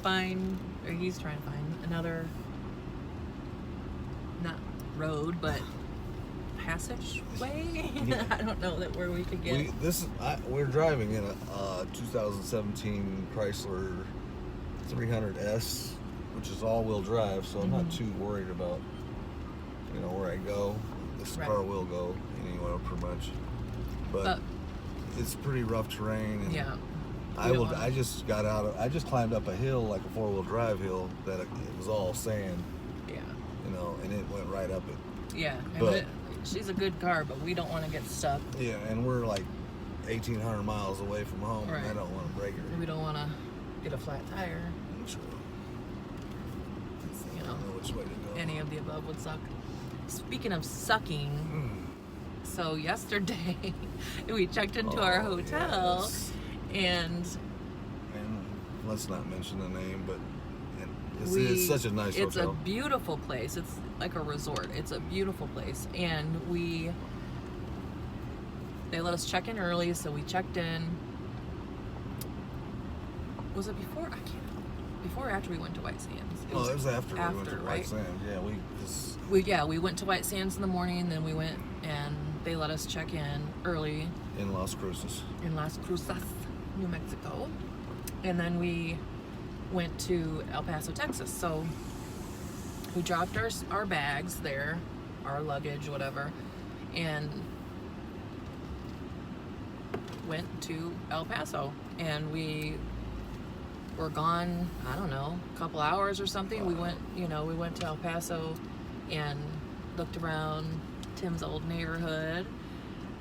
find, or he's trying to find another, not road, but passageway. Yeah. I don't know that where we could get. We're driving in a 2017 Chrysler 300S, which is all-wheel drive, so I'm not too worried about, where I go. This car will go anywhere pretty much, but it's pretty rough terrain. And yeah. I just climbed up a hill, like a 4-wheel drive hill, that it was all sand. Yeah. And it went right up it. Yeah. But she's a good car, but we don't want to get stuck. Yeah, and we're like 1,800 miles away from home, and I don't want to break her. We don't want to get a flat tire. Sure. I don't know which way to go. Any of the above would suck. Speaking of sucking, so yesterday we checked into our hotel, and let's not mention the name, but it's such a nice hotel. It's a beautiful place. It's like a resort. It's a beautiful place, and they let us check in early, so we checked in. Was it before? I can't. Before or after we went to White Sands? It was after we went to right? White Sands. Yeah, we went to White Sands in the morning, then we went and they let us check in early. In Las Cruces, New Mexico. And then we went to El Paso, Texas. So we dropped our bags there, our luggage, whatever, and went to El Paso. And we were gone, I don't know, a couple hours or something. We went to El Paso and looked around Tim's old neighborhood,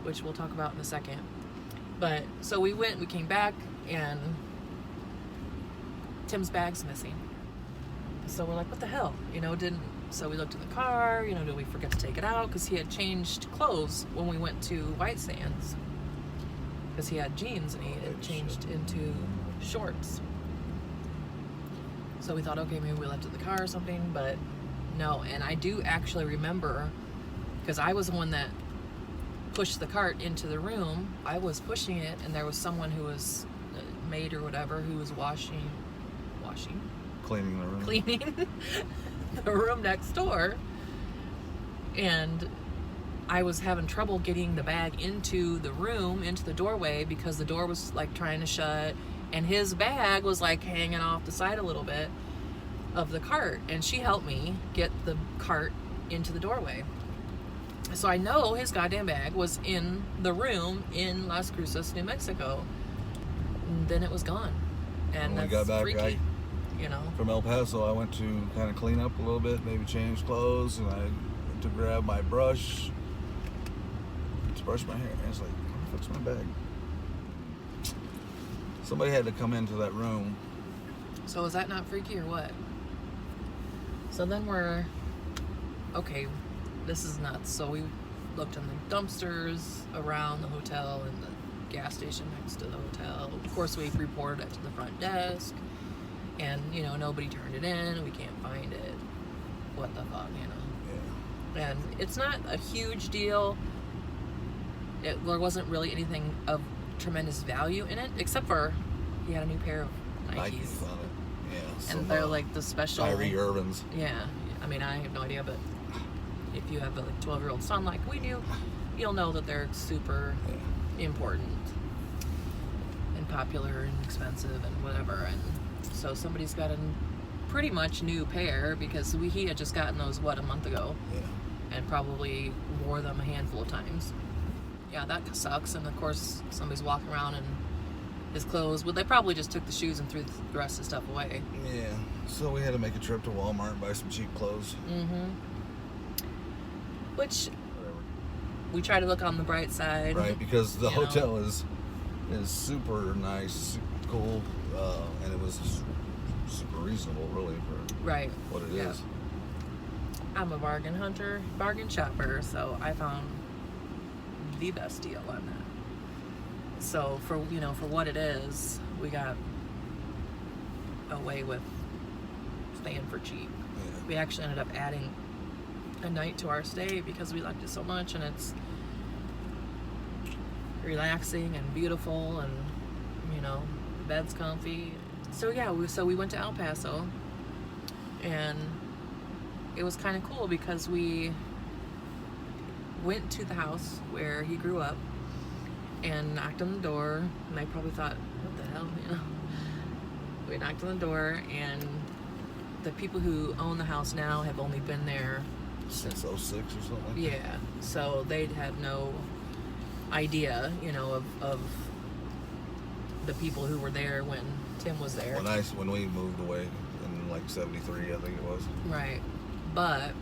which we'll talk about in a second. But so we came back, and Tim's bag's missing. So we're like, what the hell? So we looked in the car, did we forget to take it out? Because he had changed clothes when we went to White Sands. Because he had jeans and he had changed into shorts. So we thought, okay, maybe we left it in the car or something, but no. And I do actually remember, because I was the one that pushed the cart into the room. I was pushing it, and there was someone who was a maid or whatever who was cleaning the room next door. And I was having trouble getting the bag into the room, into the doorway, because the door was like trying to shut, and his bag was like hanging off the side a little bit of the cart, and she helped me get the cart into the doorway. So I know his goddamn bag was in the room in Las Cruces, New Mexico. And then it was gone. And when that's we got back, freaky, from El Paso, I went to kind of clean up a little bit, maybe change clothes, and I went to grab my brush to brush my hair. And I was like, where the fuck's my bag? Somebody had to come into that room. So is that not freaky or what? So then we're, okay, this is nuts. So we looked in the dumpsters around the hotel and the gas station next to the hotel. Of course, we reported it to the front desk, and nobody turned it in. We can't find it. What the fuck, Yeah. And it's not a huge deal. There wasn't really anything of tremendous value in it, except for he had a new pair of Nikes. On it. Yeah. And they're like the special Kyrie Irvins. Yeah. I mean, I have no idea, but if you have a 12-year-old son like we do, you'll know that they're super important and popular and expensive and whatever. And so somebody's got a pretty much new pair, because he had just gotten those, a month ago? Yeah. And probably wore them a handful of times. Yeah, that sucks. And of course, somebody's walking around in his clothes. Well, they probably just took the shoes and threw the rest of the stuff away. Yeah. So we had to make a trip to Walmart and buy some cheap clothes. Mm-hmm. Which we try to look on the bright side. Right, because the hotel is super nice, super cool, and it was super reasonable, really, for what it is. I'm a bargain hunter, bargain shopper, so I found the best deal on that. So for what it is, we got away with staying for cheap. Yeah. We actually ended up adding a night to our stay because we liked it so much, and it's relaxing and beautiful, and the bed's comfy. So yeah, we went to El Paso, and it was kind of cool because we went to the house where he grew up and knocked on the door, and I probably thought, what the hell, you know? We knocked on the door, and the people who own the house now have only been there since 06 or something like that. Yeah, so they'd had no idea, you know, of the people who were there when Tim was there. When we moved away in like 73, I think it was. Right. But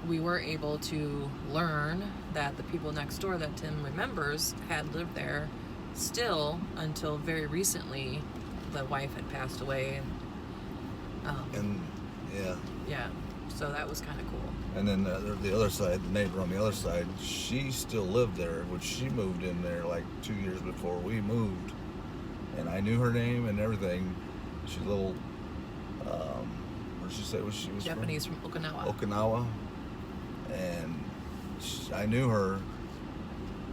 we were able to learn that the people next door that Tim remembers had lived there still until very recently. The wife had passed away. And yeah. Yeah, so that was kind of cool. And then the other side, the neighbor on the other side, she still lived there, which she moved in there like 2 years before we moved. And I knew her name and everything. She's a little, where'd she say she was Japanese from Okinawa. Okinawa. And I knew her,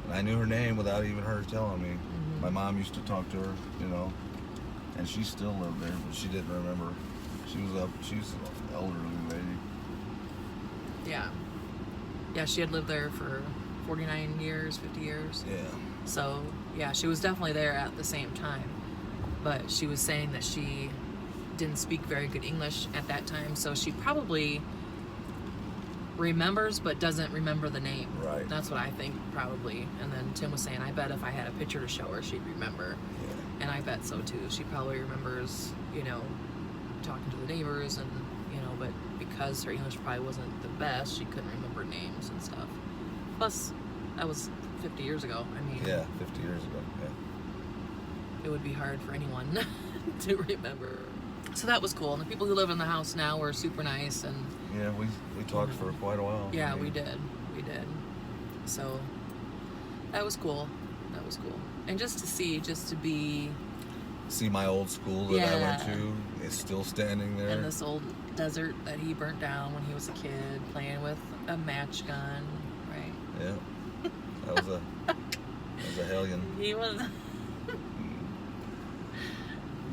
and I knew her name without even her telling me. Mm-hmm. My mom used to talk to her, you know, and she still lived there, but she didn't remember. She's an elderly lady. Yeah. Yeah, she had lived there for 49 years, 50 years. Yeah. So, yeah, she was definitely there at the same time. But she was saying that she didn't speak very good English at that time, so she probably remembers but doesn't remember the name. Right. That's what I think, probably. And then Tim was saying, I bet if I had a picture to show her, she'd remember. Yeah. And I bet so, too. She probably remembers, you know, talking to the neighbors and, you know, but because her English probably wasn't the best, she couldn't remember names and stuff. Plus, that was 50 years ago. I mean, Yeah, 50 years ago. Yeah. it would be hard for anyone to remember. So that was cool. And the people who live in the house now were super nice. And Yeah, we talked for quite a while. yeah, I mean, we did. So that was cool. That was cool. And just to be See my old school that I went Yeah. to is still standing there. in this old desert that he burnt down when he was a kid, playing with a match gun, right? Yeah. That was a hellion. He was.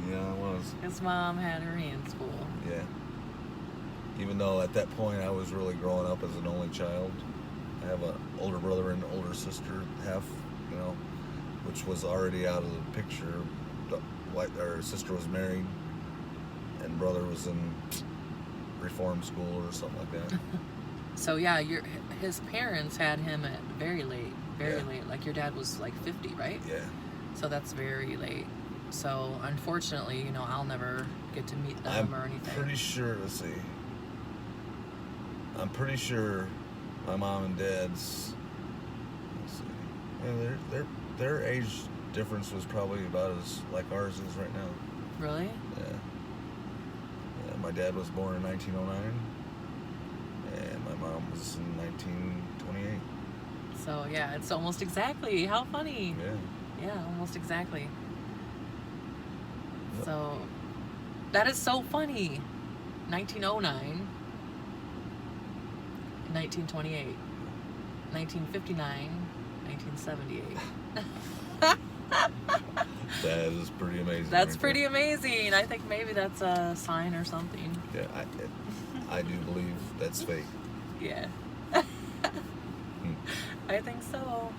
Yeah, it was. His mom had her hands full. Yeah. Even though at that point I was really growing up as an only child. I have an older brother and an older sister, half, you know, which was already out of the picture. Our sister was married, and brother was in reform school or something like that. So yeah, his parents had him at very late, Yeah. late. Like your dad was like 50, right? Yeah. So that's very late. So unfortunately, you know, I'll never get to meet them or anything. Pretty sure. Let's see. I'm pretty sure my mom and dad's. Let's see. Yeah, their age difference was probably about as like ours is right now. Really? Yeah. Yeah. My dad was born in 1909, and my mom was in 1928. So yeah, it's almost exactly. How funny. Yeah. Yeah, almost exactly. Yep. So that is so funny. 1909, 1928, 1959, 1978. That is pretty amazing. That's right pretty there. amazing. I think maybe that's a sign or something. Yeah, I do believe that's fake. Yeah. I think so.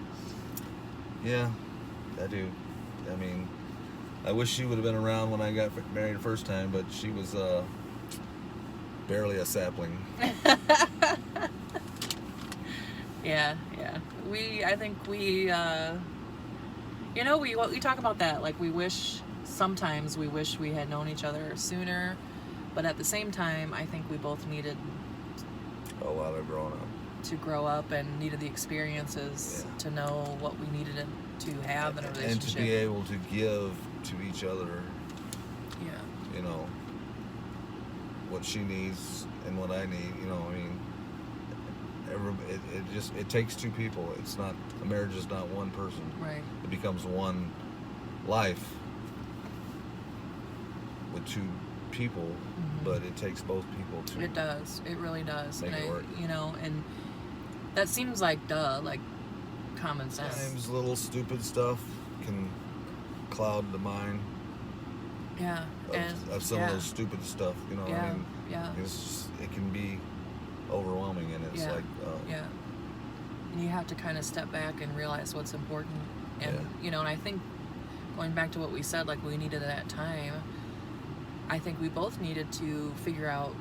Yeah, I do. I mean, I wish she would have been around when I got married the first time, but she was barely a sapling. Yeah. I think we, you know, we talk about that. Like sometimes we wish we had known each other sooner, but at the same time, I think we both needed A lot of growing up. to grow up and needed the experiences to know what we needed to have in a relationship. And to be able to give to each other, Yeah. you know, what she needs and what I need. You know, I mean, it takes two people. It's not, a marriage is not one person. Right. It becomes one life with two people, but it takes both people to. It does. It really does. Make and it work. You know, and that seems like like common sense. Sometimes little stupid stuff can cloud the mind, Yeah. And of some of those stupid stuff, you know. Yeah. I mean, Yeah. it can be overwhelming, and it's like, yeah. And you have to kind of step back and realize what's important. And, you know, and I think going back to what we said, like we needed at that time, I think we both needed to figure out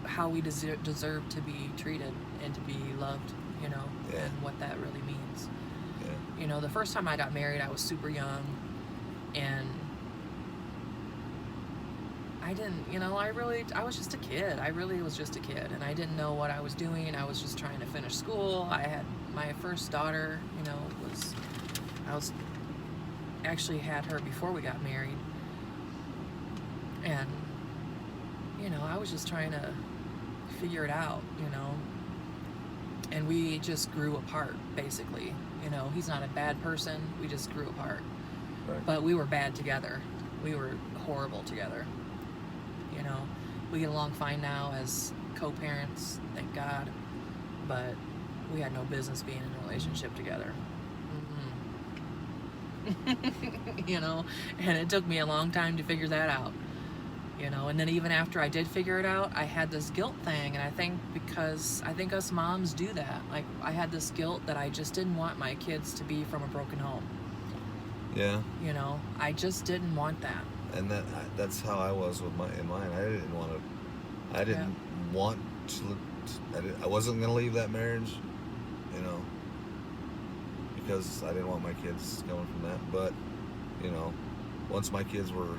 how we deserve to be treated and to be loved, you know, and what that really means. Yeah. You know, the first time I got married, I was super young, and I didn't, you know, I was just a kid. I really was just a kid, and I didn't know what I was doing. I was just trying to finish school. I had my first daughter, you know, actually had her before we got married, and, you know, I was just trying to figure it out, you know, and we just grew apart, basically. You know, he's not a bad person. We just grew apart. Right. But we were bad together. We were horrible together. You know, we get along fine now as co-parents, thank God. But we had no business being in a relationship together. You know, and it took me a long time to figure that out. You know, and then even after I did figure it out, I had this guilt thing, and I think us moms do that. Like, I had this guilt that I just didn't want my kids to be from a broken home. Yeah. You know, I just didn't want that. And that's how I was with mine. I didn't want to. I wasn't gonna leave that marriage, you know, because I didn't want my kids going from that. But, you know, once my kids were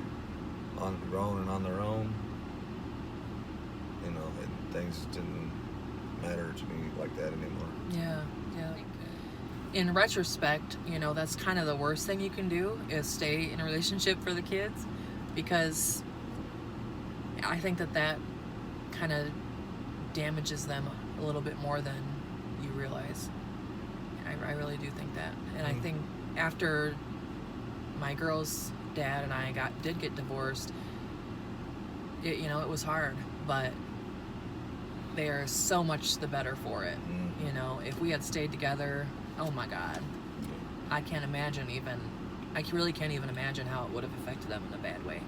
grown and on their own, you know, things didn't matter to me like that anymore. Yeah. In retrospect, you know, that's kind of the worst thing you can do, is stay in a relationship for the kids, because I think that kind of damages them a little bit more than you realize. I really do think that. And I think after my girl's dad and I did get divorced, you know, it was hard, but they are so much the better for it. You know, if we had stayed together, oh my God, I really can't even imagine how it would have affected them in a bad way,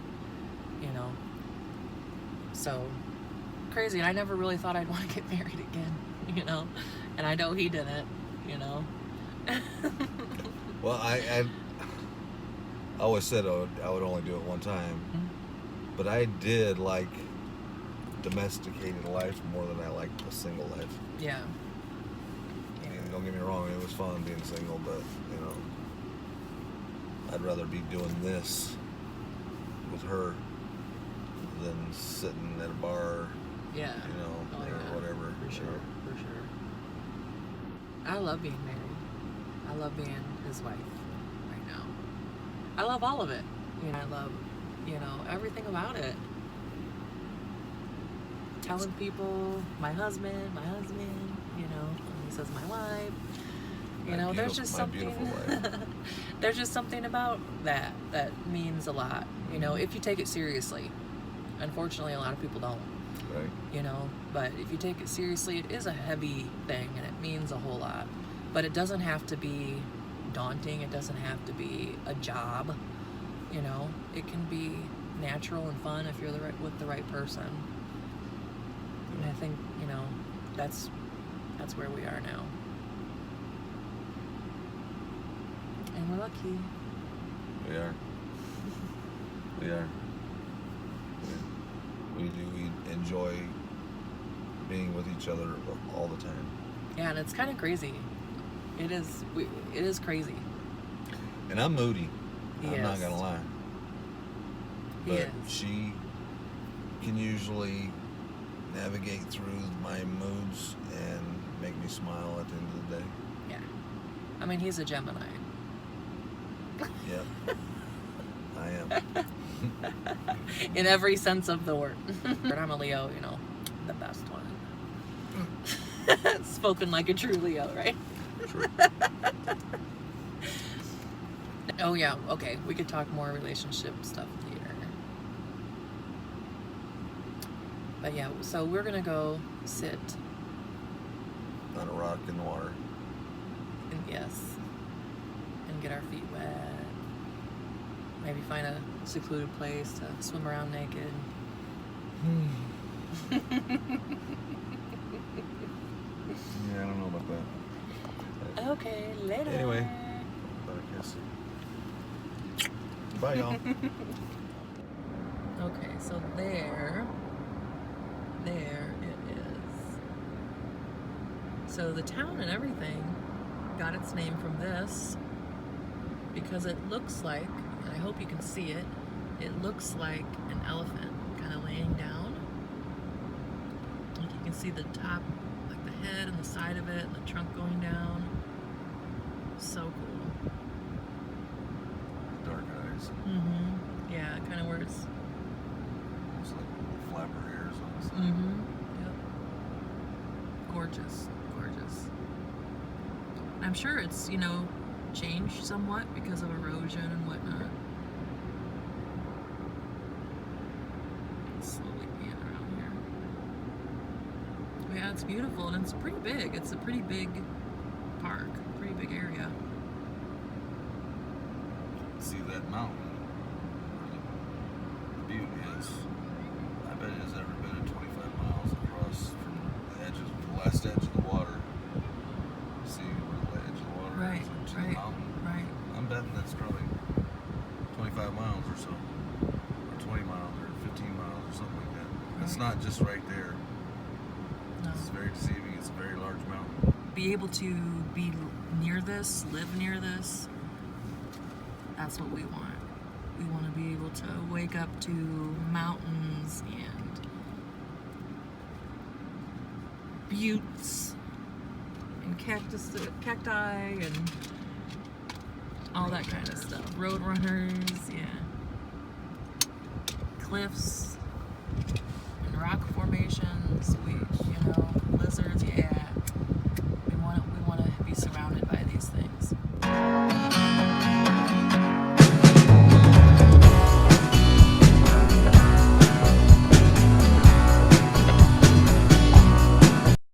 you know. So crazy. And I never really thought I'd want to get married again, you know, and I know he didn't, you know. Well, I always said I would only do it one time, but I did like domesticated life more than I liked a single life. Yeah. I mean, don't get me wrong, it was fun being single, but, you know, I'd rather be doing this with her than sitting at a bar, you know, or whatever. For sure. I love being married. I love being his wife right now. I love all of it. You know, I love, you know, everything about it. Telling people my husband, you know, and he says my wife. You know, there's just something there's just something about that means a lot, you know, if you take it seriously. Unfortunately, a lot of people don't. Right. You know, but if you take it seriously, it is a heavy thing, and it means a whole lot. But it doesn't have to be daunting. It doesn't have to be a job. You know, it can be natural and fun if you're with the right person. And I think, you know, that's where we are now. And we're lucky. We are. We enjoy being with each other all the time. Yeah, and it's kind of crazy. It is crazy. And I'm moody. I'm not gonna lie. But Yes. she can usually navigate through my moods and make me smile at the end of the day. Yeah. I mean, he's a Gemini. Yep. I am. In every sense of the word. But I'm a Leo, you know, the best one. Spoken like a true Leo, right? True. Oh yeah, okay. We could talk more relationship stuff later. But yeah, so we're gonna go sit. On a rock in the water. And yes. And get our feet wet. Maybe find a secluded place to swim around naked. Yeah, I don't know about that. Okay, later. Anyway, I guess. Bye, y'all. Okay, so there it is. So the town and everything got its name from this because it looks like, and I hope you can see it, it looks like an elephant kind of laying down. Like you can see the top, like the head and the side of it and the trunk going down. So cool. Dark eyes. Mm-hmm. Yeah, kind of where it's... Looks like flapper ears on the side. Mm-hmm. Yep. Gorgeous. Gorgeous. I'm sure it's, you know, changed somewhat because of erosion and whatnot. Slowly pan around here. Yeah, it's beautiful and it's pretty big. It's a pretty big park, pretty big area. See that mountain where the butte is? I bet it has every bit of 25 miles across from the last edge of the water. See where the edge of the water Right, is to right, the mountain. right. I'm betting that's probably 25 miles or so, or 20 miles, or 15 miles, or something like that. It's Right. not just right there. No. It's very deceiving. It's a very large mountain. Be able to be near this, live near this, that's what we want. We want to be able to wake up to mountains and buttes and cacti and all that kind of stuff. Road runners, yeah. Cliffs.